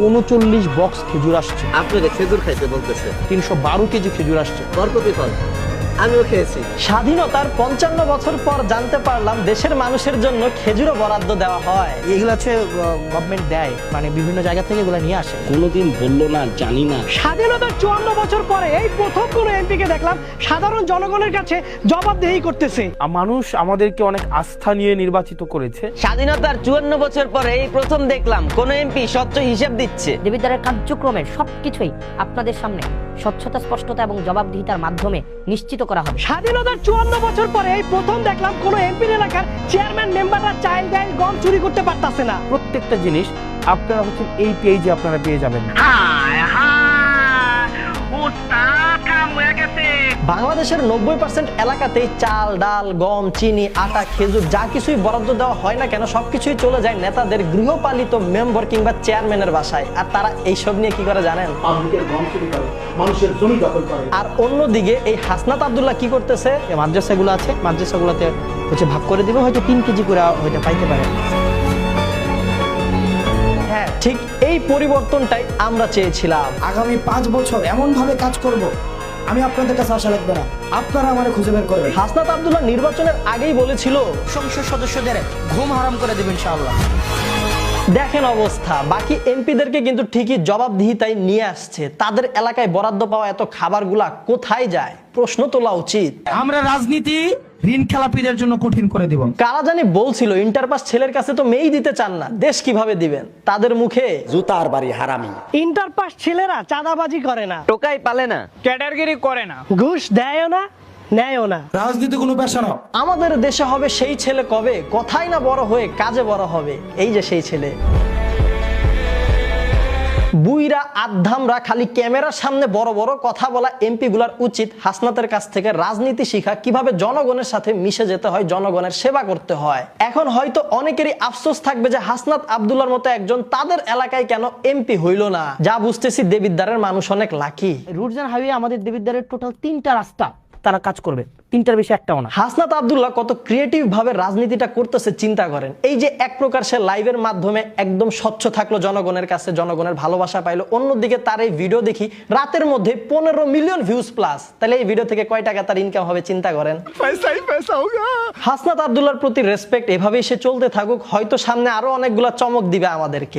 39 box খেজুর আসছে, আপনাকে খেজুর খাইতে বলতেছে। 312 কেজি খেজুর আসছে। বরকতি ফল আমিও খেয়েছি। স্বাধীনতার 55 বছর পর জানতে পারলাম দেশের মানুষের জন্য খেজুরও বরাদ্দ দেওয়া হয়। এগুলো হচ্ছে গভর্নমেন্ট দেয়, মানে বিভিন্ন জায়গা থেকে এগুলো নিয়ে আসে। কোনোদিন বললো না জানি না। স্বাধীনতার 54 বছর পরে এই প্রথম কোন এমপিকে দেখলাম সাধারণ জনগণের কাছে জবাবদিহি করতেছে। মানুষ আমাদেরকে অনেক আস্থা নিয়ে নির্বাচিত করেছে। স্বাধীনতার 54 বছর পরে এই প্রথম দেখলাম কোন এমপি স্বচ্ছ হিসাব দিচ্ছে। দেবিদ্বারের কার্যক্রমের সবকিছুই আপনাদের সামনে স্বচ্ছতা, স্পষ্টতা এবং জবাবদিহিতার মাধ্যমে নিশ্চিত করা হবে। স্বাধীনতার 54 বছর পরে এই প্রথম দেখলাম কোন এমপি এলাকার চেয়ারম্যান মেম্বাররা চাইল্ড ডাইল গম চুরি করতে পারতাছে না। প্রত্যেকটা জিনিস আপনারা হচ্ছেন এই পেজে আপনারা পেয়ে যাবেন। বাংলাদেশের 90% এলাকাতেই চাল, ডাল, গম, চিনি, আটা, খেজুর যা কিছুই বরাদ্দ দেওয়া হয় না কেন সবকিছুই চলে যায় নেতাদের গৃহপালিত মেম্বার কিংবা চেয়ারম্যানের বাসায়। আর তারা এইসব নিয়ে কি করে জানেন? পাবলিকের গম চুরি করে, মানুষের জমি দখল করে। আর অন্যদিকে এই হাসনাত আব্দুল্লাহ কি করতেছে? মাদ্রাসাগুলো আছে, মাদ্রাসাগুলোতে হচ্ছে ভাগ করে দিবে, হয়তো 3 কেজি করে হয়তো পাইতে পারে। হ্যাঁ, ঠিক এই পরিবর্তনটাই আমরা চেয়েছিলাম। আগামী 5 বছর এমন ভাবে কাজ করব, আমি আপনাদের কাছে আশা রাখবো না, আপনারা আমারে খুঁজে বের করবেন। হাসনাত আব্দুল্লাহ নির্বাচনের আগেই বলেছিল সংসদ সদস্যদের ঘুম হারাম করে দেবেন ইনশাআল্লাহ। দেখেন অবস্থা, বাকি এমপিদেরকে কিন্তু ঠিকই জবাবদিহিতাই নিয়ে আসছে। তাদের এলাকায় বরাদ্দ পাওয়া এত খাবারগুলা কোথায় যায়? প্রশ্ন তোলা উচিত। আমরা রাজনীতি ঋণ খেলাপিদের জন্য কঠিন করে দিব। কারা জানি বলছিল ইন্টারপাস ছেলের কাছে তো মেয়েই দিতে চান না, দেশ কিভাবে দিবেন? তাদের মুখে জুতার বাড়ি হারামি। ইন্টারপাস ছেলেরা চাঁদাবাজি করে না, টোকাই পালে না, ক্যাডারগিরি করে না, ঘুষ দেয়ও না, নেয়ও না। রাজনীতি কোনো পেশা না। আমাদের দেশে হবে সেই ছেলে কবে, কথাই না বড় হয়ে কাজে বড় হবে। এই যে সেই ছেলে। বুইরা আধ্যামরা খালি ক্যামেরার সামনে বড় বড় কথা বলা এমপি গুলার উচিত হাসনাতের কাছ থেকে রাজনীতি শিখা, কিভাবে জনগণের সাথে মিশে যেতে হয়, জনগণের সেবা করতে হয়। এখন হয়তো অনেকেরই আফসোস থাকবে যে হাসনাত আব্দুল্লাহর মতো একজন তাদের এলাকায় কেন এমপি হইল না। যা বুঝতেছি দেবিদ্বারের মানুষ অনেক লাকি। রুটজান হাইওয়ে আমাদের দেবিদ্বারের টোটাল 3টা রাস্তা তারা কাজ করবে, 3টার বেশি একটাও না। হাসনাত আব্দুল্লাহ কত ক্রিয়েটিভ ভাবে রাজনীতিটা করতেছে চিন্তা করেন। এই যে এক প্রকার সে লাইভের মাধ্যমে একদম স্বচ্ছ থাকলো জনগণের কাছে, জনগণের ভালোবাসা পাইলো। অন্যদিকে তার এই ভিডিও দেখি রাতের মধ্যে 15 মিলিয়ন ভিউজ প্লাস। তাহলে এই ভিডিও থেকে কয় টাকা তার ইনকাম হবে চিন্তা করেন। হাসনাত আব্দুল্লাহর প্রতি রেসপেক্ট, এভাবেই সে চলতে থাকুক, হয়তো সামনে আরো অনেকগুলা চমক দিবে আমাদেরকে।